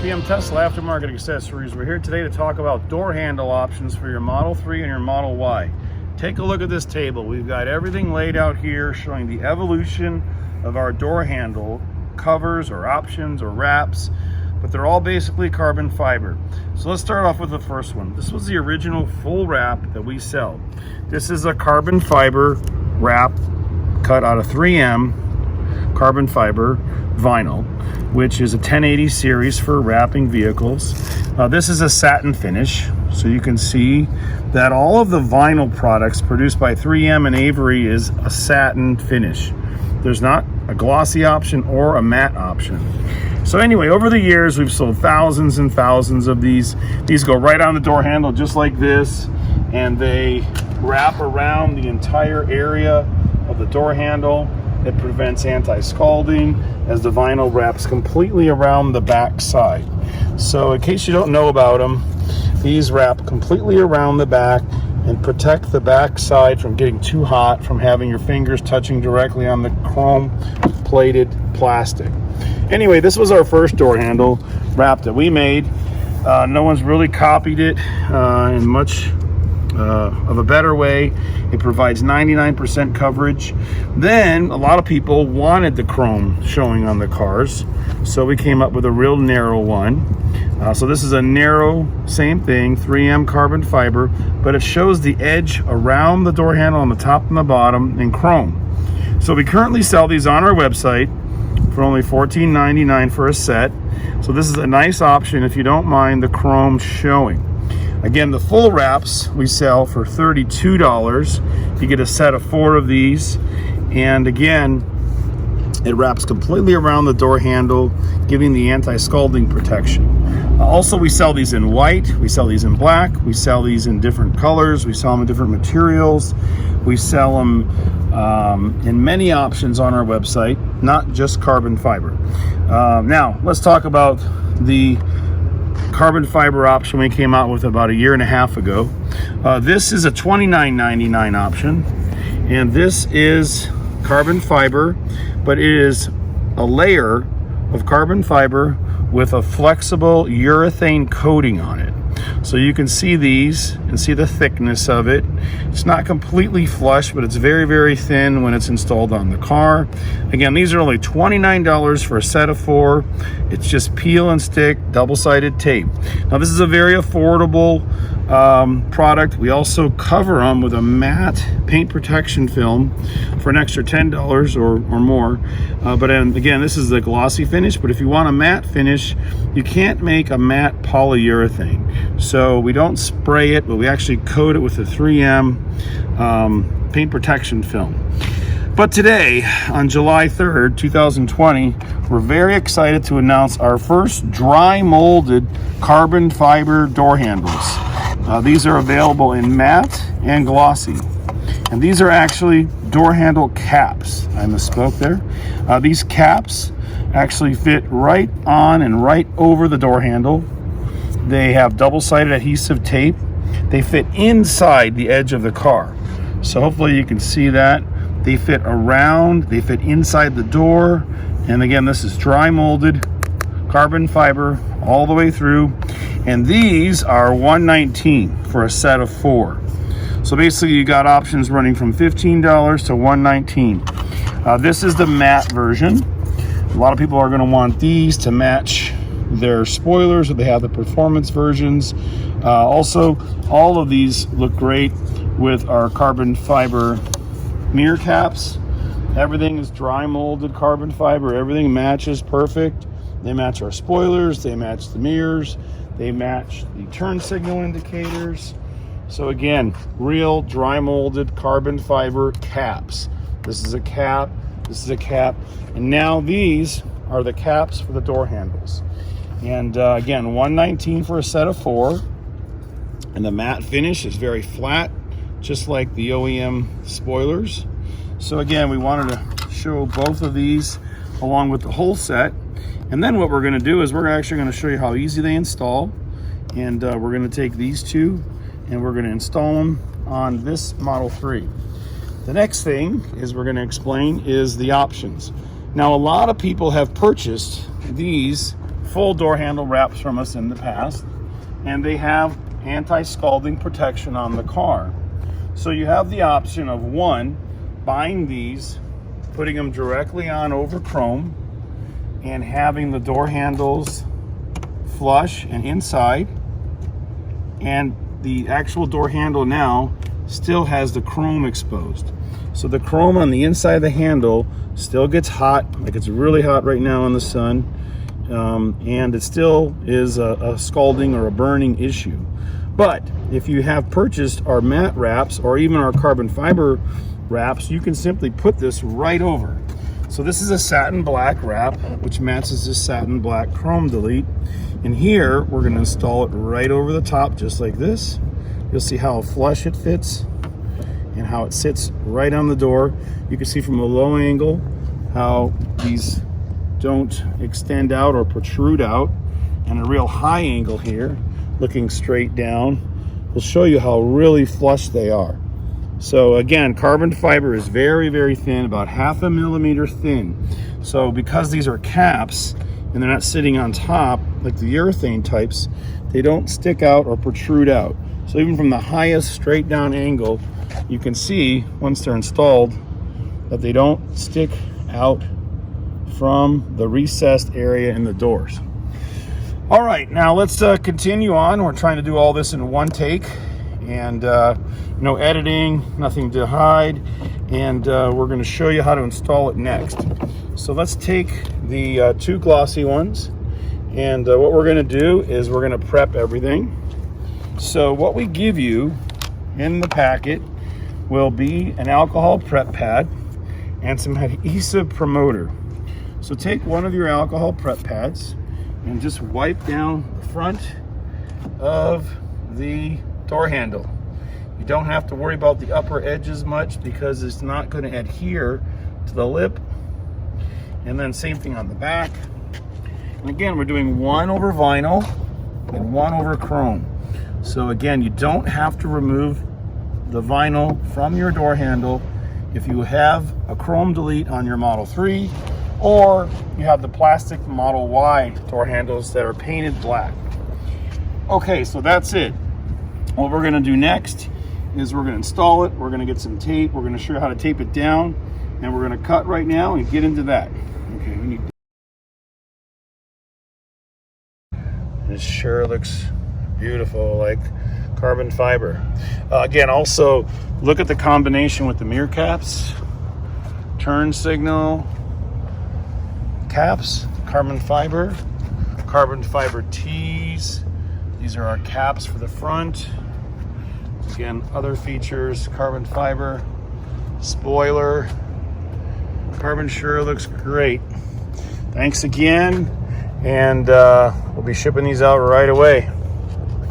PM Tesla Aftermarket Accessories. We're here today to talk about door handle options for your Model 3 and your Model Y. Take a look at this table. We've got everything laid out here showing the evolution of our door handle covers or options or wraps, but they're all basically carbon fiber. So let's start off with the first one. This was the original full wrap that we sell. This is a carbon fiber wrap cut out of 3M carbon fiber vinyl, which is a 1080 series for wrapping vehicles. This is a satin finish, so you can see that all of the vinyl products produced by 3M and Avery is a satin finish. There's not a glossy option or a matte option. So anyway, over the years, we've sold thousands and thousands of these. These go right on the door handle just like this, and they wrap around the entire area of the door handle. It prevents anti-scalding as the vinyl wraps completely around the back side. So in case you don't know about them, these wrap completely around the back and protect the back side from getting too hot, from having your fingers touching directly on the chrome plated plastic. Anyway, this was our first door handle wrap that we made. No one's really copied it in much of a better way. It provides 99% coverage. Then a lot of people wanted the chrome showing on the cars, so we came up with a real narrow one. So this is a narrow, same thing, 3M carbon fiber, but it shows the edge around the door handle on the top and the bottom in chrome. So we currently sell these on our website for only $14.99 for a set. So this is a nice option if you don't mind the chrome showing. Again, the full wraps we sell for $32. You get a set of 4 of these, and again, it wraps completely around the door handle, giving the anti-scalding protection. Also, we sell these in white, we sell these in black, we sell these in different colors, we sell them in different materials, we sell them in many options on our website, not just carbon fiber. Now, let's talk about the carbon fiber option we came out with about a year and a half ago. This is a $29.99 option, and this is carbon fiber, but it is a layer of carbon fiber with a flexible urethane coating on it. So you can see these and see the thickness of it. It's not completely flush, but it's very, very thin when it's installed on the car. Again, these are only $29 for a set of 4. It's just peel and stick, double-sided tape. Now this is a very affordable product. We also cover them with a matte paint protection film for an extra $10 or more. But again, this is the glossy finish, but if you want a matte finish, you can't make a matte polyurethane. So we don't spray it, but we actually coat it with a 3M paint protection film. But today, on July 3rd, 2020, we're very excited to announce our first dry molded carbon fiber door handles. These are available in matte and glossy. And these are actually door handle caps. I misspoke there. These caps actually fit right on and right over the door handle. They have double-sided adhesive tape. They fit inside the edge of the car. So hopefully you can see that. They fit around, they fit inside the door. And again, this is dry molded carbon fiber all the way through. And these are $119 for a set of 4. So basically you got options running from $15 to $119. This is the matte version. A lot of people are going to want these to match their spoilers, or they have the performance versions. Also, all of these look great with our carbon fiber mirror caps. Everything is dry molded carbon fiber. Everything matches perfect. They match our spoilers, they match the mirrors, they match the turn signal indicators. So again, real dry molded carbon fiber caps. This is a cap, this is a cap, and now these are the caps for the door handles. And again, $119 for a set of 4. And the matte finish is very flat, just like the OEM spoilers. So again, we wanted to show both of these along with the whole set. And then what we're going to do is we're actually going to show you how easy they install. And we're going to take these two and we're going to install them on this Model 3. The next thing is we're going to explain is the options. Now, a lot of people have purchased these full door handle wraps from us in the past, and they have anti-scalding protection on the car. So you have the option of, one, buying these, putting them directly on over chrome, and having the door handles flush and inside, and the actual door handle now still has the chrome exposed. So the chrome on the inside of the handle still gets hot, like it's really hot right now in the sun, and it still is a scalding or a burning issue. But if you have purchased our matte wraps or even our carbon fiber wraps, you can simply put this right over. So this is a satin black wrap, which matches this satin black chrome delete. And here, we're gonna install it right over the top, just like this. You'll see how flush it fits and how it sits right on the door. You can see from a low angle how these don't extend out or protrude out, and a real high angle here, looking straight down, will show you how really flush they are. So again, carbon fiber is very, very thin, about 0.5 millimeter thin. So because these are caps and they're not sitting on top like the urethane types, they don't stick out or protrude out. So even from the highest straight down angle, you can see once they're installed that they don't stick out from the recessed area in the doors. All right, now let's continue on. We're trying to do all this in one take, and no editing, nothing to hide, and we're going to show you how to install it next. So let's take the two glossy ones, and what we're going to do is we're going to prep everything. So what we give you in the packet will be an alcohol prep pad and some adhesive promoter. So take one of your alcohol prep pads and just wipe down the front of the door handle. You don't have to worry about the upper edges much because it's not going to adhere to the lip. And then same thing on the back. And again, we're doing one over vinyl and one over chrome. So again, you don't have to remove the vinyl from your door handle if you have a chrome delete on your Model 3, or you have the plastic Model Y door handles that are painted black. Okay, so that's it. What we're gonna do next is we're gonna install it, we're gonna get some tape, we're gonna show you how to tape it down, and we're gonna cut right now and get into that. Okay, we need. This sure looks beautiful, like carbon fiber. Again, also look at the combination with the mirror caps, turn signal caps, carbon fiber tees. These are our caps for the front. Again, other features, carbon fiber, spoiler. Carbon sure looks great. Thanks again, and we'll be shipping these out right away.